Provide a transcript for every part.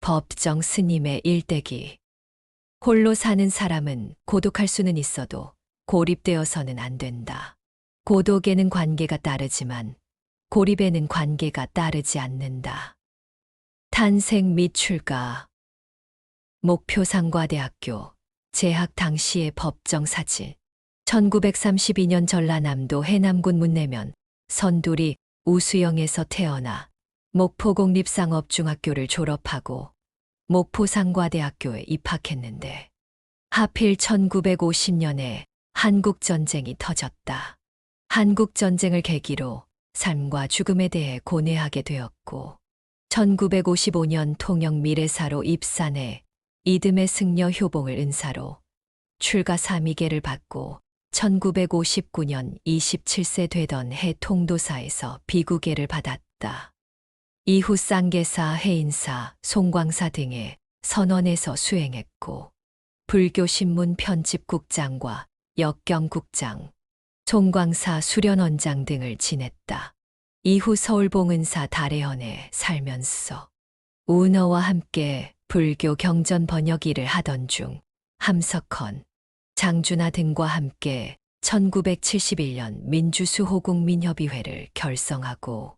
법정 스님의 일대기. 홀로 사는 사람은 고독할 수는 있어도 고립되어서는 안 된다. 고독에는 관계가 따르지만 고립에는 관계가 따르지 않는다. 탄생 및 출가. 목표상과대학교 재학 당시의 법정 사진. 1932년 전라남도 해남군 문내면 선두리 우수영에서 태어나 목포공립상업중학교를 졸업하고 목포상과대학교에 입학했는데 하필 1950년에 한국전쟁이 터졌다. 한국전쟁을 계기로 삶과 죽음에 대해 고뇌하게 되었고 1955년 통영 미래사로 입산해 이듬해 승려 효봉을 은사로 출가 3위계를 받고 1959년 27세 되던 해 통도사에서 비구계를 받았다. 이후 쌍계사, 해인사, 송광사 등의 선원에서 수행했고 불교신문 편집국장과 역경국장, 송광사 수련원장 등을 지냈다. 이후 서울봉은사 달해헌에 살면서 운어와 함께 불교 경전 번역 일을 하던 중 함석헌, 장준하 등과 함께 1971년 민주수호국민협의회를 결성하고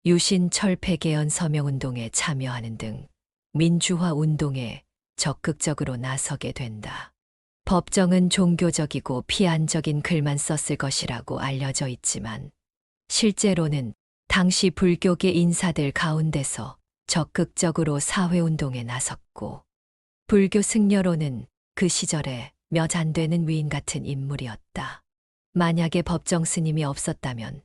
유신 철폐개헌 서명운동에 참여하는 등 민주화 운동에 적극적으로 나서게 된다. 법정은 종교적이고 피안적인 글만 썼을 것이라고 알려져 있지만 실제로는 당시 불교계 인사들 가운데서 적극적으로 사회운동에 나섰고 불교 승려로는 그 시절에 몇 안 되는 위인 같은 인물이었다. 만약에 법정 스님이 없었다면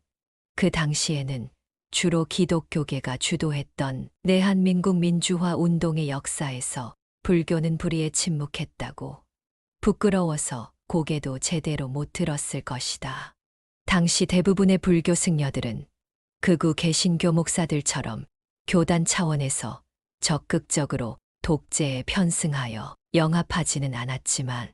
그 당시에는 주로 기독교계가 주도했던 대한민국 민주화 운동의 역사에서 불교는 불의에 침묵했다고 부끄러워서 고개도 제대로 못 들었을 것이다. 당시 대부분의 불교 승려들은 극우 개신교 목사들처럼 교단 차원에서 적극적으로 독재에 편승하여 영합하지는 않았지만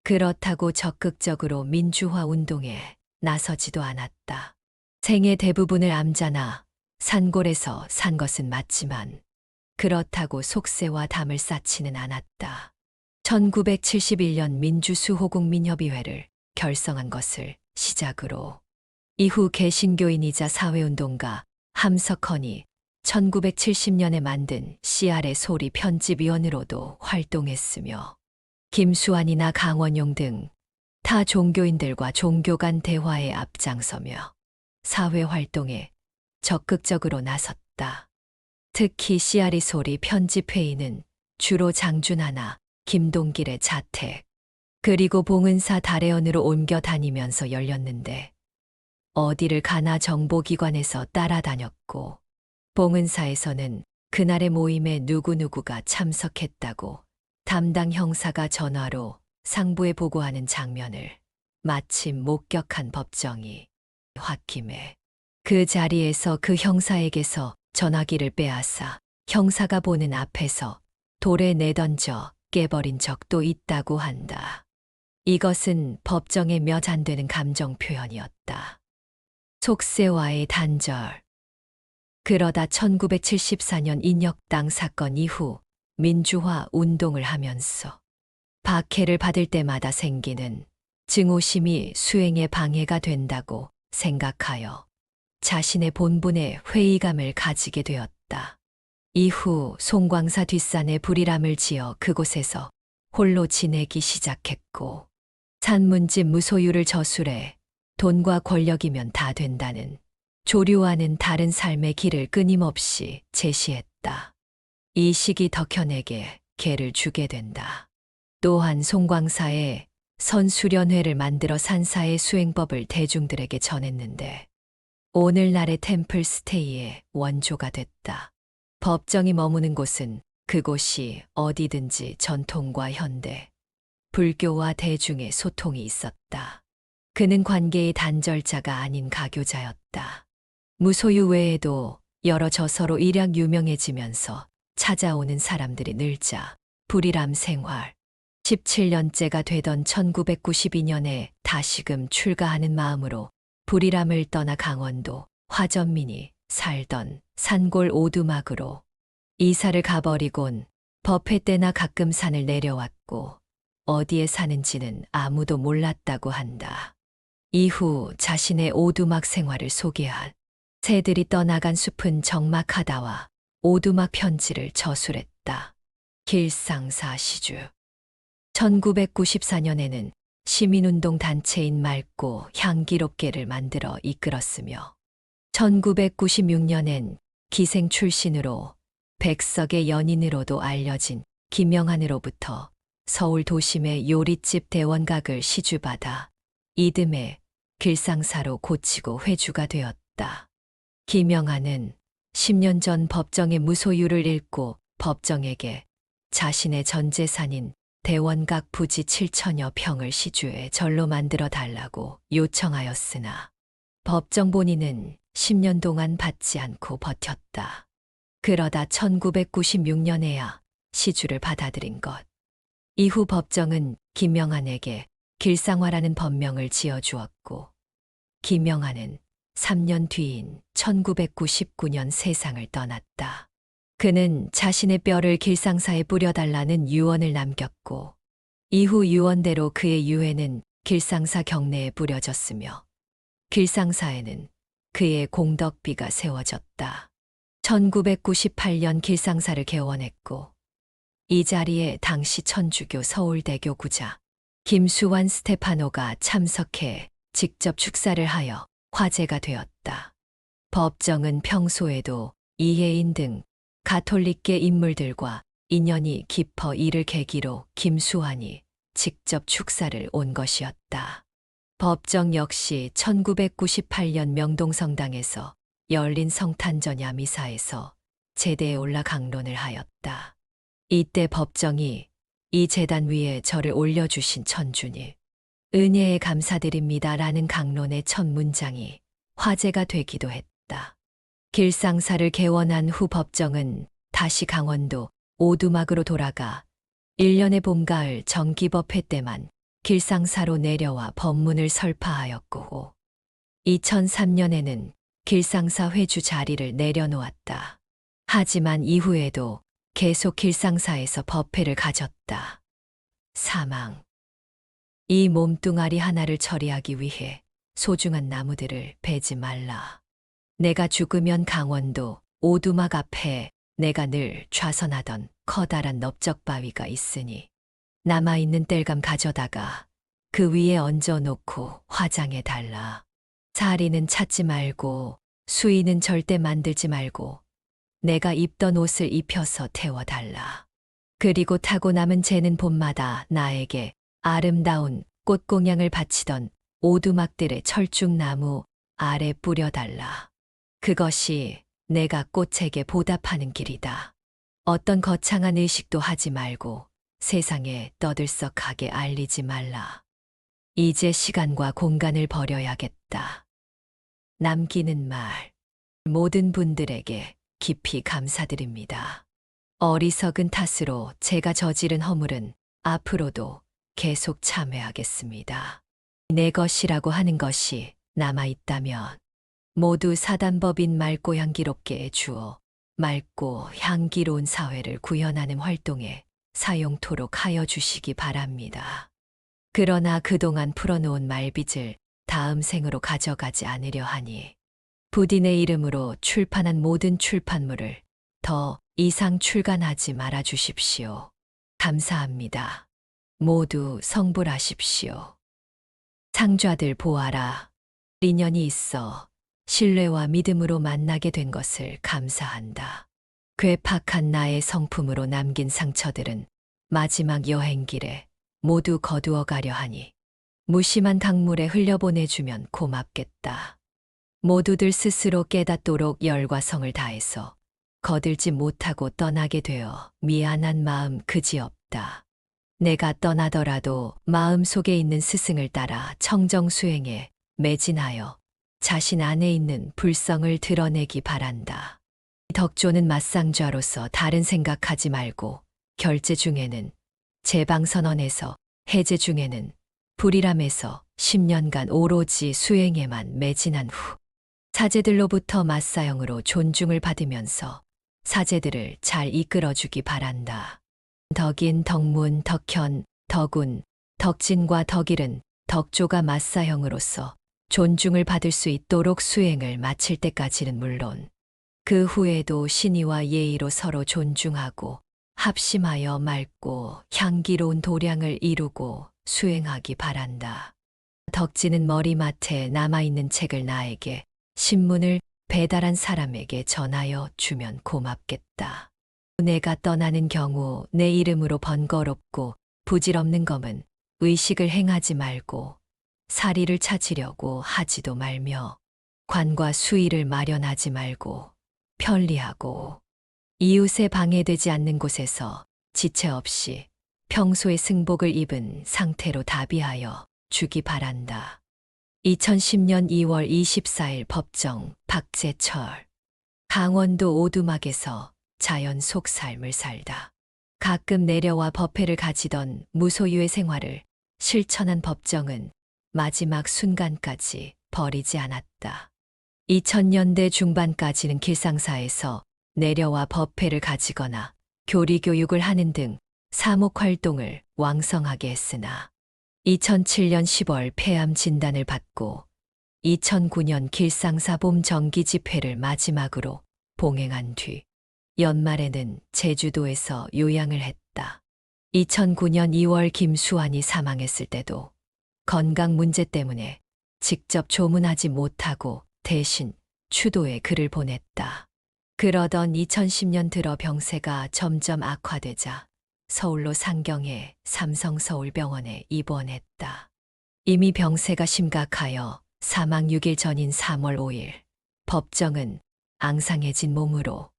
그렇다고 적극적으로 민주화 운동에 나서지도 않았다. 생의 대부분을 암자나 산골에서 산 것은 맞지만 그렇다고 속세와 담을 쌓지는 않았다. 1971년 민주수호국민협의회를 결성한 것을 시작으로 이후 개신교인이자 사회운동가 함석헌이 1970년에 만든 CR의 소리 편집위원으로도 활동했으며 김수환이나 강원용 등 타 종교인들과 종교 간 대화에 앞장서며 사회활동에 적극적으로 나섰다. 특히 CR의 소리 편집회의는 주로 장준하나 김동길의 자택 그리고 봉은사 달해헌으로 옮겨 다니면서 열렸는데 어디를 가나 정보기관에서 따라다녔고 봉은사에서는 그날의 모임에 누구누구가 참석했다고 담당 형사가 전화로 상부에 보고하는 장면을 마침 목격한 법정이 홧김에 그 자리에서 그 형사에게서 전화기를 빼앗아 형사가 보는 앞에서 돌에 내던져 깨버린 적도 있다고 한다. 이것은 법정의 몇 안 되는 감정 표현이었다. 속세와의 단절. 그러다 1974년 인혁당 사건 이후 민주화 운동을 하면서 박해를 받을 때마다 생기는 증오심이 수행에 방해가 된다고 생각하여 자신의 본분에 회의감을 가지게 되었다. 이후 송광사 뒷산에 불이람을 지어 그곳에서 홀로 지내기 시작했고 산문집 무소유를 저술해 돈과 권력이면 다 된다는 조류와는 다른 삶의 길을 끊임없이 제시했다. 이 시기 덕현에게 개를 주게 된다. 또한 송광사에 선수련회를 만들어 산사의 수행법을 대중들에게 전했는데 오늘날의 템플스테이의 원조가 됐다. 법정이 머무는 곳은 그곳이 어디든지 전통과 현대, 불교와 대중의 소통이 있었다. 그는 관계의 단절자가 아닌 가교자였다. 무소유 외에도 여러 저서로 일약 유명해지면서 찾아오는 사람들이 늘자 불이람 생활, 17년째가 되던 1992년에 다시금 출가하는 마음으로 불이람을 떠나 강원도 화전민이 살던 산골 오두막으로 이사를 가버리곤 법회 때나 가끔 산을 내려왔고 어디에 사는지는 아무도 몰랐다고 한다. 이후 자신의 오두막 생활을 소개한 새들이 떠나간 숲은 적막하다와 오두막 편지를 저술했다. 길상사 시주. 1994년에는 시민운동 단체인 맑고 향기롭게를 만들어 이끌었으며 1996년엔 기생 출신으로 백석의 연인으로도 알려진 김영한으로부터 서울 도심의 요릿집 대원각을 시주받아 이듬해 길상사로 고치고 회주가 되었다. 김영한은 10년 전 법정의 무소유를 잃고 법정에게 자신의 전 재산인 대원각 부지 7천여 평을 시주해 절로 만들어 달라고 요청하였으나 법정 본인은 10년 동안 받지 않고 버텼다. 그러다 1996년에야 시주를 받아들인 것. 이후 법정은 김영한에게 길상화라는 법명을 지어주었고 김영한은 3년 뒤인 1999년 세상을 떠났다. 그는 자신의 뼈를 길상사에 뿌려달라는 유언을 남겼고 이후 유언대로 그의 유해는 길상사 경내에 뿌려졌으며 길상사에는 그의 공덕비가 세워졌다. 1998년 길상사를 개원했고 이 자리에 당시 천주교 서울대교 구자 김수환 스테파노가 참석해 직접 축사를 하여 화제가 되었다. 법정은 평소에도 이혜인 등 가톨릭계 인물들과 인연이 깊어 이를 계기로 김수환이 직접 축사를 온 것이었다. 법정 역시 1998년 명동성당에서 열린 성탄전야 미사에서 제대에 올라 강론을 하였다. 이때 법정이 이 제단 위에 저를 올려주신 천주님, 은혜에 감사드립니다라는 강론의 첫 문장이 화제가 되기도 했다. 길상사를 개원한 후 법정은 다시 강원도 오두막으로 돌아가 1년의 봄, 가을 정기법회 때만 길상사로 내려와 법문을 설파하였고 2003년에는 길상사 회주 자리를 내려놓았다. 하지만 이후에도 계속 길상사에서 법회를 가졌다. 사망. 이 몸뚱아리 하나를 처리하기 위해 소중한 나무들을 베지 말라. 내가 죽으면 강원도 오두막 앞에 내가 늘 좌선하던 커다란 넓적바위가 있으니 남아있는 땔감 가져다가 그 위에 얹어놓고 화장해 달라. 사리는 찾지 말고 수의는 절대 만들지 말고 내가 입던 옷을 입혀서 태워달라. 그리고 타고 남은 재는 봄마다 나에게 아름다운 꽃공양을 바치던 오두막들의 철쭉나무 아래 뿌려달라. 그것이 내가 꽃에게 보답하는 길이다. 어떤 거창한 의식도 하지 말고 세상에 떠들썩하게 알리지 말라. 이제 시간과 공간을 버려야겠다. 남기는 말. 모든 분들에게 깊이 감사드립니다. 어리석은 탓으로 제가 저지른 허물은 앞으로도 계속 참회하겠습니다. 내 것이라고 하는 것이 남아있다면 모두 사단법인 맑고 향기롭게 주어 맑고 향기로운 사회를 구현하는 활동에 사용토록 하여 주시기 바랍니다. 그러나 그동안 풀어놓은 말빚을 다음 생으로 가져가지 않으려 하니 부디 내 이름으로 출판한 모든 출판물을 더 이상 출간하지 말아 주십시오. 감사합니다. 모두 성불하십시오. 상좌들 보아라. 인연이 있어 신뢰와 믿음으로 만나게 된 것을 감사한다. 괴팍한 나의 성품으로 남긴 상처들은 마지막 여행길에 모두 거두어 가려 하니 무심한 강물에 흘려보내주면 고맙겠다. 모두들 스스로 깨닫도록 열과 성을 다해서 거들지 못하고 떠나게 되어 미안한 마음 그지없다. 내가 떠나더라도 마음속에 있는 스승을 따라 청정수행에 매진하여 자신 안에 있는 불성을 드러내기 바란다. 덕조는 맞상좌로서 다른 생각하지 말고 결제 중에는 제방선언에서 해제 중에는 불이람에서 10년간 오로지 수행에만 매진한 후 사제들로부터 맞사형으로 존중을 받으면서 사제들을 잘 이끌어주기 바란다. 덕인, 덕문, 덕현, 덕운, 덕진과 덕일은 덕조가 맞사형으로서 존중을 받을 수 있도록 수행을 마칠 때까지는 물론 그 후에도 신의와 예의로 서로 존중하고 합심하여 맑고 향기로운 도량을 이루고 수행하기 바란다. 덕진은 머리맡에 남아있는 책을 나에게 신문을 배달한 사람에게 전하여 주면 고맙겠다. 내가 떠나는 경우 내 이름으로 번거롭고 부질없는 검은 의식을 행하지 말고 사리를 찾으려고 하지도 말며 관과 수의를 마련하지 말고 편리하고 이웃에 방해되지 않는 곳에서 지체 없이 평소의 승복을 입은 상태로 답이하여 주기 바란다. 2010년 2월 24일 법정 박재철. 강원도 오두막에서 자연 속 삶을 살다 가끔 내려와 법회를 가지던 무소유의 생활을 실천한 법정은 마지막 순간까지 버리지 않았다. 2000년대 중반까지는 길상사에서 내려와 법회를 가지거나 교리 교육을 하는 등 사목 활동을 왕성하게 했으나 2007년 10월 폐암 진단을 받고 2009년 길상사 봄 정기 집회를 마지막으로 봉행한 뒤 연말에는 제주도에서 요양을 했다. 2009년 2월 김수환이 사망했을 때도 건강 문제 때문에 직접 조문하지 못하고 대신 추도에 글을 보냈다. 그러던 2010년 들어 병세가 점점 악화되자 서울로 상경해 삼성서울병원에 입원했다. 이미 병세가 심각하여 사망 6일 전인 3월 5일 법정은 앙상해진 몸으로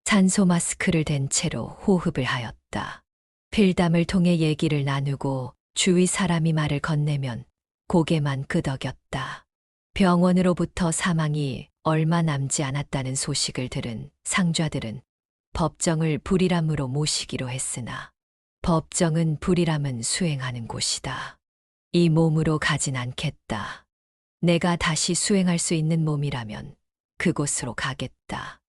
산소 마스크를 댄 채로 호흡을 하였다. 필담을 통해 얘기를 나누고 주위 사람이 말을 건네면 고개만 끄덕였다. 병원으로부터 사망이 얼마 남지 않았다는 소식을 들은 상좌들은 법정을 불이람으로 모시기로 했으나 법정은 불이람은 수행하는 곳이다. 이 몸으로 가진 않겠다. 내가 다시 수행할 수 있는 몸이라면 그곳으로 가겠다.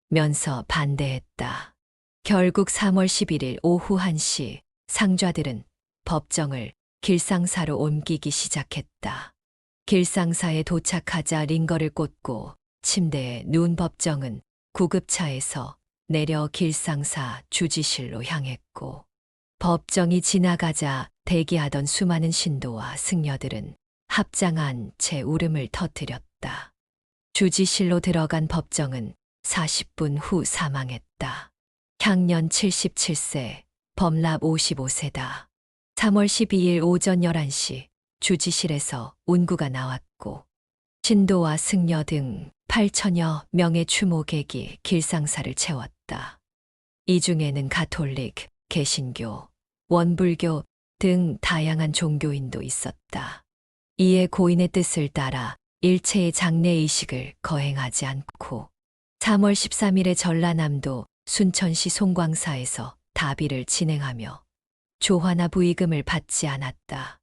면서 반대했다. 결국 3월 11일 오후 1시 상좌들은 법정을 길상사로 옮기기 시작했다. 길상사에 도착하자 링거를 꽂고 침대에 누운 법정은 구급차에서 내려 길상사 주지실로 향했고 법정이 지나가자 대기하던 수많은 신도와 승려들은 합장한 채 울음을 터뜨렸다. 주지실로 들어간 법정은 40분 후 사망했다. 향년 77세, 범납 55세다. 3월 12일 오전 11시 주지실에서 운구가 나왔고 신도와 승려 등 8천여 명의 추모객이 길상사를 채웠다. 이 중에는 가톨릭, 개신교, 원불교 등 다양한 종교인도 있었다. 이에 고인의 뜻을 따라 일체의 장례의식을 거행하지 않고 3월 13일에 전라남도 순천시 송광사에서 다비를 진행하며 조화나 부의금을 받지 않았다.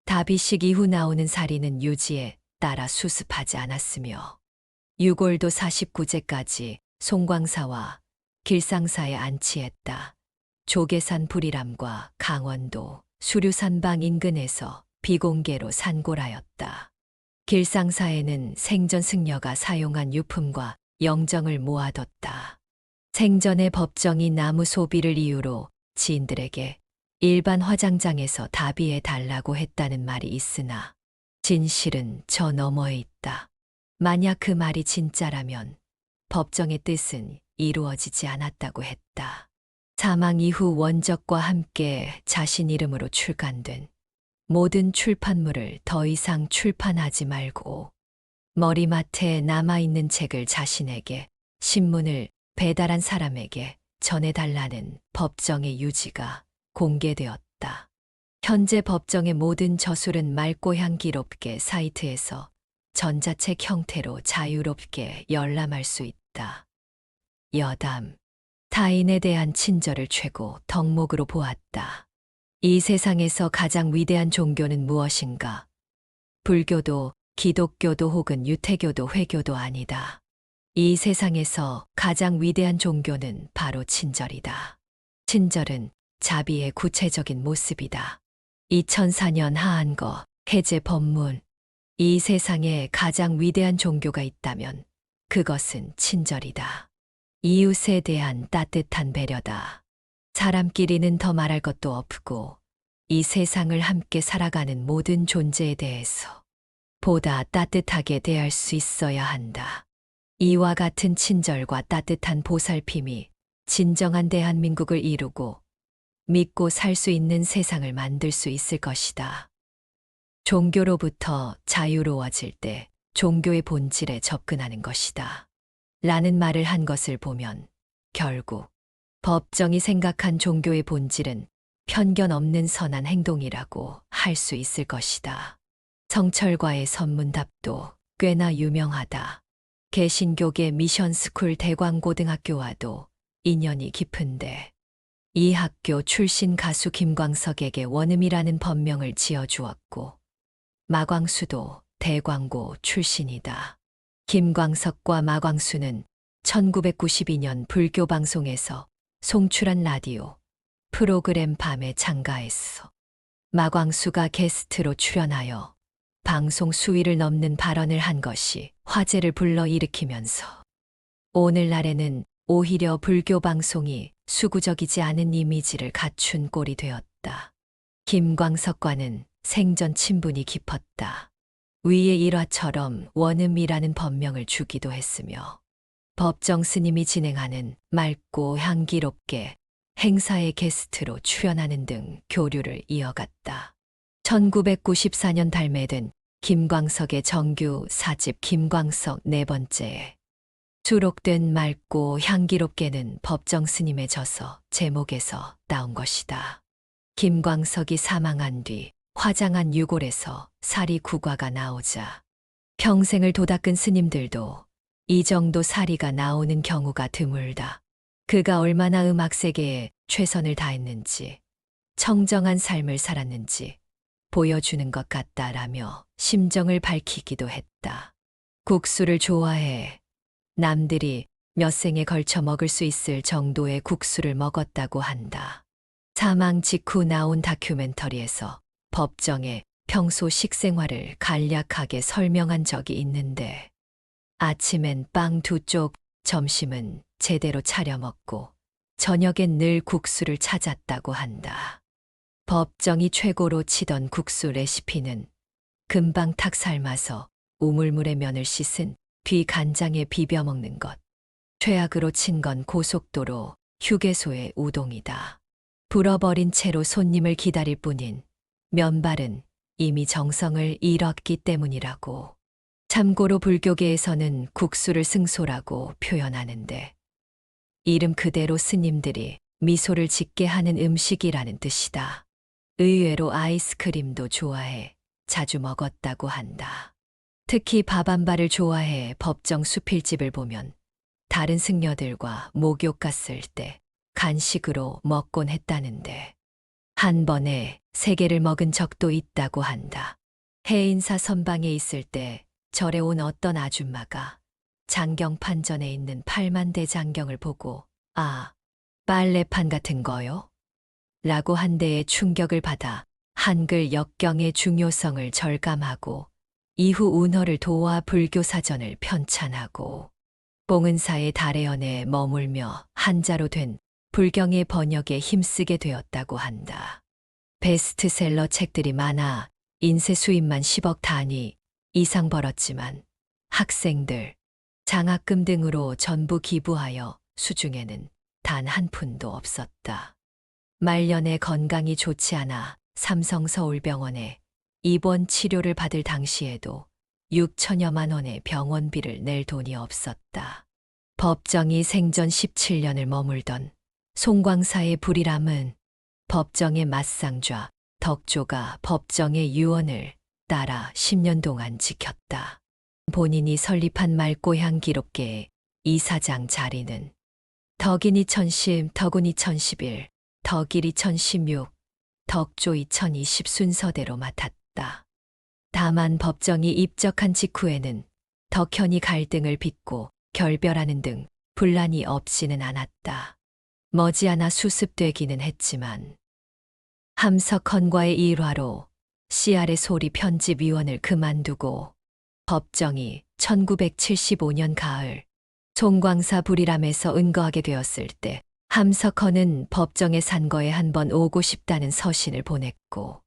다비식 이후 나오는 사리는 유지에 따라 수습하지 않았으며 6월도 49제까지 송광사와 길상사에 안치했다. 조계산 불이람과 강원도 수류산방 인근에서 비공개로 산골하였다. 길상사에는 생전 승려가 사용한 유품과 영정을 모아뒀다. 생전의 법정이 나무 소비를 이유로 지인들에게 일반 화장장에서 다비해 달라고 했다는 말이 있으나 진실은 저 너머에 있다. 만약 그 말이 진짜라면 법정의 뜻은 이루어지지 않았다고 했다. 사망 이후 원적과 함께 자신 이름으로 출간된 모든 출판물을 더 이상 출판하지 말고 머리맡에 남아있는 책을 자신에게 신문을 배달한 사람에게 전해달라는 법정의 유지가 공개되었다. 현재 법정의 모든 저술은 맑고 향기롭게 사이트에서 전자책 형태로 자유롭게 열람할 수 있다. 여담. 타인에 대한 친절을 최고 덕목으로 보았다. 이 세상에서 가장 위대한 종교는 무엇인가? 불교도, 기독교도 혹은 유태교도 회교도 아니다. 이 세상에서 가장 위대한 종교는 바로 친절이다. 친절은 자비의 구체적인 모습이다. 2004년 하한거 해제 법문. 이 세상에 가장 위대한 종교가 있다면 그것은 친절이다. 이웃에 대한 따뜻한 배려다. 사람끼리는 더 말할 것도 없고 이 세상을 함께 살아가는 모든 존재에 대해서 보다 따뜻하게 대할 수 있어야 한다. 이와 같은 친절과 따뜻한 보살핌이 진정한 대한민국을 이루고 믿고 살 수 있는 세상을 만들 수 있을 것이다. 종교로부터 자유로워질 때 종교의 본질에 접근하는 것이다. 라는 말을 한 것을 보면 결국 법정이 생각한 종교의 본질은 편견 없는 선한 행동이라고 할 수 있을 것이다. 성철과의 선문답도 꽤나 유명하다. 개신교계 미션스쿨 대광고등학교와도 인연이 깊은데 이 학교 출신 가수 김광석에게 원음이라는 법명을 지어주었고 마광수도 대광고 출신이다. 김광석과 마광수는 1992년 불교 방송에서 송출한 라디오 프로그램 밤에 참가했어. 마광수가 게스트로 출연하여 방송 수위를 넘는 발언을 한 것이 화제를 불러일으키면서 오늘날에는 오히려 불교 방송이 수구적이지 않은 이미지를 갖춘 꼴이 되었다. 김광석과는 생전 친분이 깊었다. 위의 일화처럼 원음이라는 법명을 주기도 했으며 법정 스님이 진행하는 맑고 향기롭게 행사의 게스트로 출연하는 등 교류를 이어갔다. 1994년 발매된 김광석의 정규 4집 김광석 네 번째에 수록된 맑고 향기롭게는 법정 스님의 저서 제목에서 따온 것이다. 김광석이 사망한 뒤 화장한 유골에서 사리 구과가 나오자 평생을 도닦은 스님들도 이 정도 사리가 나오는 경우가 드물다. 그가 얼마나 음악 세계에 최선을 다했는지 청정한 삶을 살았는지 보여주는 것 같다라며 심정을 밝히기도 했다. 국수를 좋아해 남들이 몇 생에 걸쳐 먹을 수 있을 정도의 국수를 먹었다고 한다. 사망 직후 나온 다큐멘터리에서 법정에 평소 식생활을 간략하게 설명한 적이 있는데 아침엔 빵 2쪽, 점심은 제대로 차려 먹고 저녁엔 늘 국수를 찾았다고 한다. 법정이 최고로 치던 국수 레시피는 금방 탁 삶아서 우물물에 면을 씻은 뒤 간장에 비벼 먹는 것. 최악으로 친 건 고속도로 휴게소의 우동이다. 불어버린 채로 손님을 기다릴 뿐인 면발은 이미 정성을 잃었기 때문이라고. 참고로 불교계에서는 국수를 승소라고 표현하는데 이름 그대로 스님들이 미소를 짓게 하는 음식이라는 뜻이다. 의외로 아이스크림도 좋아해 자주 먹었다고 한다. 특히 밥 한 발을 좋아해 법정 수필집을 보면 다른 승려들과 목욕 갔을 때 간식으로 먹곤 했다는데 한 번에 3개를 먹은 적도 있다고 한다. 해인사 선방에 있을 때 절에 온 어떤 아줌마가 장경판전에 있는 8만대 장경을 보고 아, 빨래판 같은 거요? 라고 한 대의 충격을 받아 한글 역경의 중요성을 절감하고 이후 운허를 도와 불교사전을 편찬하고 봉은사의 달의 연에 머물며 한자로 된 불경의 번역에 힘쓰게 되었다고 한다. 베스트셀러 책들이 많아 인쇄 수입만 10억 단위 이상 벌었지만 학생들, 장학금 등으로 전부 기부하여 수중에는 단 한 푼도 없었다. 말년에 건강이 좋지 않아 삼성서울병원에 입원 치료를 받을 당시에도 6천여만 원의 병원비를 낼 돈이 없었다. 법정이 생전 17년을 머물던 송광사의 불이람은 법정의 맞상좌 덕조가 법정의 유언을 따라 10년 동안 지켰다. 본인이 설립한 맑고 향기롭게 이사장 자리는 덕인 2010, 덕운 2011, 덕일 2016, 덕조 2020 순서대로 맡았다. 다만 법정이 입적한 직후에는 덕현이 갈등을 빚고 결별하는 등 분란이 없지는 않았다. 머지않아 수습되기는 했지만 함석헌과의 일화로 CR의 소리 편집위원을 그만두고 법정이 1975년 가을 송광사 불이람에서 은거하게 되었을 때 함석헌은 법정에 산거에 한번 오고 싶다는 서신을 보냈고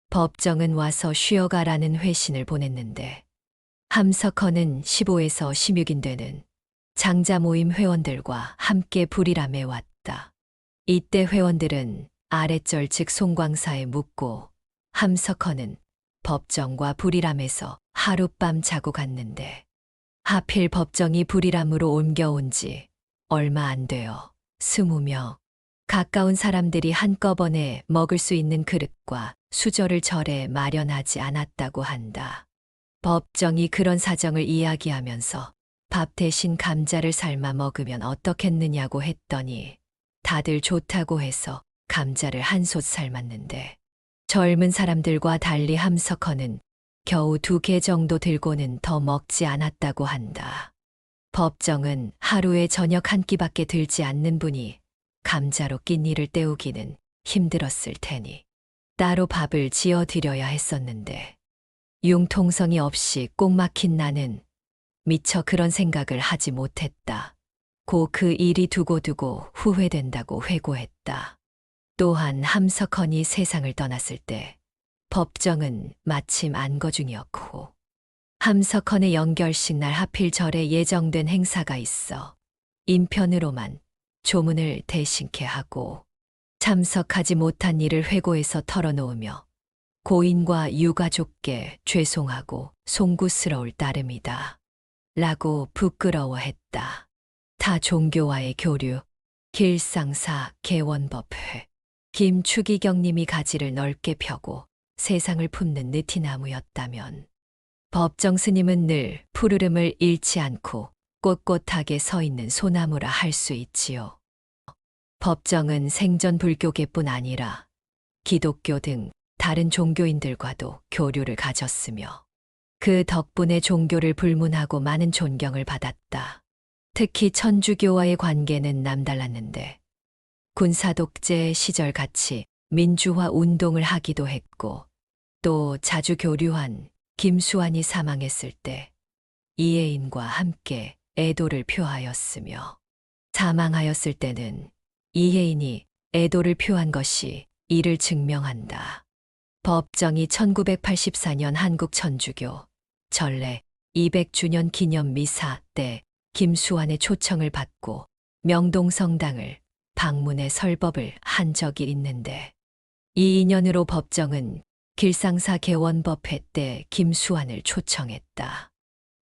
법정은 와서 쉬어가라는 회신을 보냈는데 함석헌은 15에서 16인 되는 장자 모임 회원들과 함께 불이람에 왔다. 이때 회원들은 아랫절 즉 송광사에 묵고 함석헌은 법정과 불이람에서 하룻밤 자고 갔는데 하필 법정이 불이람으로 옮겨온 지 얼마 안 되어 20명 가까운 사람들이 한꺼번에 먹을 수 있는 그릇과 수저를 절에 마련하지 않았다고 한다. 법정이 그런 사정을 이야기하면서 밥 대신 감자를 삶아 먹으면 어떻겠느냐고 했더니 다들 좋다고 해서 감자를 한솥 삶았는데 젊은 사람들과 달리 함석헌은 겨우 2개 정도 들고는 더 먹지 않았다고 한다. 법정은 하루에 저녁 한 끼밖에 들지 않는 분이 감자로 끼니를 때우기는 힘들었을 테니 따로 밥을 지어 드려야 했었는데 융통성이 없이 꼭 막힌 나는 미처 그런 생각을 하지 못했다. 고 그 일이 두고두고 후회된다고 회고했다. 또한 함석헌이 세상을 떠났을 때 법정은 마침 안거 중이었고 함석헌의 영결식 날 하필 절에 예정된 행사가 있어 인편으로만 조문을 대신케 하고 참석하지 못한 일을 회고해서 털어놓으며 고인과 유가족께 죄송하고 송구스러울 따름이다. 라고 부끄러워했다. 타 종교와의 교류, 길상사 개원법회. 김추기경님이 가지를 넓게 펴고 세상을 품는 느티나무였다면 법정 스님은 늘 푸르름을 잃지 않고 꼿꼿하게 서 있는 소나무라 할 수 있지요. 법정은 생전 불교계뿐 아니라 기독교 등 다른 종교인들과도 교류를 가졌으며 그 덕분에 종교를 불문하고 많은 존경을 받았다. 특히 천주교와의 관계는 남달랐는데 군사 독재 시절 같이 민주화 운동을 하기도 했고 또 자주 교류한 김수환이 사망했을 때 이혜인과 함께 애도를 표하였으며 사망하였을 때는 이혜인이 애도를 표한 것이 이를 증명한다. 법정이 1984년 한국 천주교 전래 200주년 기념 미사 때 김수환의 초청을 받고 명동성당을 방문해 설법을 한 적이 있는데 이 인연으로 법정은 길상사 개원법회 때 김수환을 초청했다.